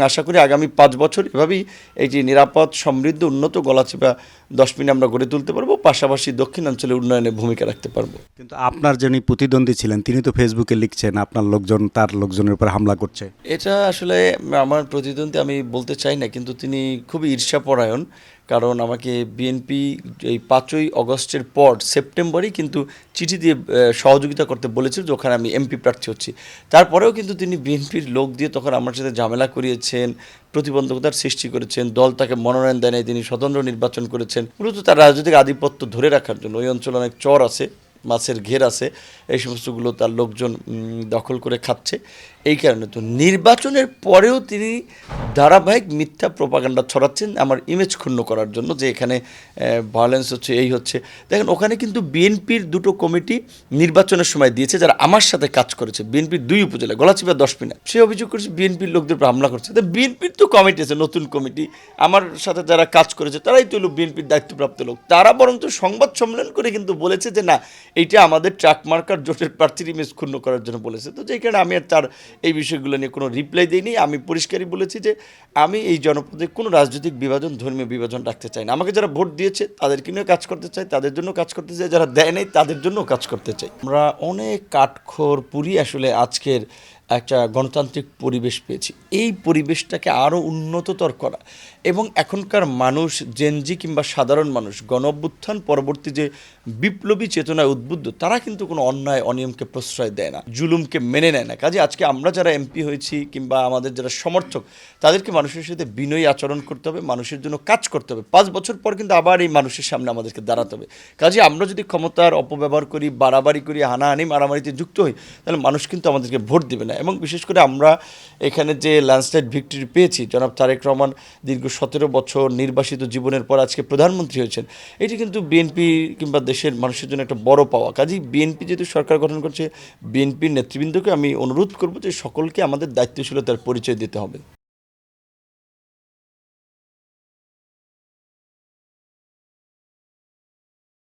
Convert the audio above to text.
আশা করি আগামী ৫ বছর এভাবেই এই যে নিরাপদ, সমৃদ্ধ, উন্নত গলাচিপা ১০ মিনিট আমরা গড়ে তুলতে পারবো, পাশাপাশি দক্ষিণাঞ্চলের উন্নয়নে ভূমিকা রাখতে পারবো। কিন্তু আপনার যিনি প্রতিদ্বন্দ্বী ছিলেন তিনি তো ফেসবুকে লিখছেন আপনার লোকজন তার লোকজনের উপর হামলা করছে। এটা আসলে আমার প্রতিদ্বন্দ্বী আমি বলতে চাই না, কিন্তু তিনি খুবই ঈর্ষাপরায়ণ। কারণ আমাকে বিএনপি এই ৫ই অগস্টের পর সেপ্টেম্বরেই কিন্তু চিঠি দিয়ে সহযোগিতা করতে বলেছিল যে ওখানে আমি এমপি প্রার্থী হচ্ছি। তারপরেও কিন্তু তিনি বিএনপির লোক দিয়ে তখন আমার সাথে ঝামেলা করিয়েছেন, প্রতিবন্ধকতার সৃষ্টি করেছেন, দল তাকে মনোনয়ন দেয় নাই, তিনি স্বতন্ত্র নির্বাচন করেছেন মূলত তার রাজনৈতিক আধিপত্য ধরে রাখার জন্য। ওই অঞ্চলে অনেক চর আছে, মাছের ঘের আছে, এই সমস্তগুলো তার লোকজন দখল করে খাচ্ছে। এই কারণে তো নির্বাচনের পরেও তিনি ধারাবাহিক মিথ্যা প্রোপাগান্ডা ছড়াচ্ছেন আমার ইমেজ ক্ষুণ্ণ করার জন্য, যে এখানে ভায়োলেন্স হচ্ছে, এই হচ্ছে। দেখেন ওখানে কিন্তু বিএনপির দুটো কমিটি নির্বাচনের সময় দিয়েছে যারা আমার সাথে কাজ করেছে, বিএনপির ২ উপজেলায় গলাচিপা ১০ মিনা, সে অভিযোগ করেছে বিএনপির লোকদের উপর হামলা করছে। তো বিএনপির তো কমিটি আছে, নতুন কমিটি, আমার সাথে যারা কাজ করেছে তারাই তো হলো বিএনপির দায়িত্বপ্রাপ্ত লোক। তারা বরঞ্চ সংবাদ সম্মেলন করে কিন্তু বলেছে যে না, এইটা আমাদের ট্রাক মার্কার জোটের প্রার্থীর ইমেজ ক্ষুণ্ণ করার জন্য বলেছে। তো যেই কারণে আমি আর তার এই বিষয়গুলো নিয়ে কোনো রিপ্লাই দিইনি। আমি পরিষ্কারই বলেছি যে আমি এই জনপদে কোনো রাজনৈতিক বিভাজন, ধর্মীয় বিভাজন রাখতে চাই না। আমাকে যারা ভোট দিয়েছে তাদেরকে নিয়েও কাজ করতে চাই, তাদের জন্য কাজ করতে চাই, যারা দেয় নাই তাদের জন্য কাজ করতে চাই। আমরা অনেক কাঠখড় পুড়িয়ে আসলে আজকের একটা গণতান্ত্রিক পরিবেশ পেয়েছি। এই পরিবেশটাকে আরও উন্নততর করা এবং এখনকার মানুষ, জেনজি কিংবা সাধারণ মানুষ, গণ অভ্যুত্থান পরবর্তী যে বিপ্লবী চেতনায় উদ্বুদ্ধ, তারা কিন্তু কোনো অন্যায় অনিয়মকে প্রশ্রয় দেয় না, জুলুমকে মেনে নেয় না। কাজে আজকে আমরা যারা এমপি হয়েছি কিংবা আমাদের যারা সমর্থক, তাদেরকে মানুষের সাথে বিনয়ী আচরণ করতে হবে, মানুষের জন্য কাজ করতে হবে। ৫ বছর পর কিন্তু আবার এই মানুষের সামনে আমাদেরকে দাঁড়াতে হবে। কাজে আমরা যদি ক্ষমতার অপব্যবহার করি, বাড়াবাড়ি করি, হানাহানি মারামারিতে যুক্ত হই, তাহলে মানুষ কিন্তু আমাদেরকে ভোট দেবে না। এবং বিশেষ করে আমরা এখানে যে ল্যান্ডস্লাইড ভিক্টরি পেয়েছি, জনাব তারেক রহমান দীর্ঘ ১৭ বছর নির্বাসিত জীবনের পর আজকে প্রধানমন্ত্রী হয়েছেন, এটি কিন্তু বিএনপি কিংবা দেশের মানুষের জন্য একটা বড় পাওয়া। কাজেই বিএনপি যেহেতু সরকার গঠন করছে, বিএনপির নেতৃবৃন্দকে আমি অনুরোধ করব যে সকলকে আমাদের দায়িত্বশীলতার পরিচয় দিতে হবে।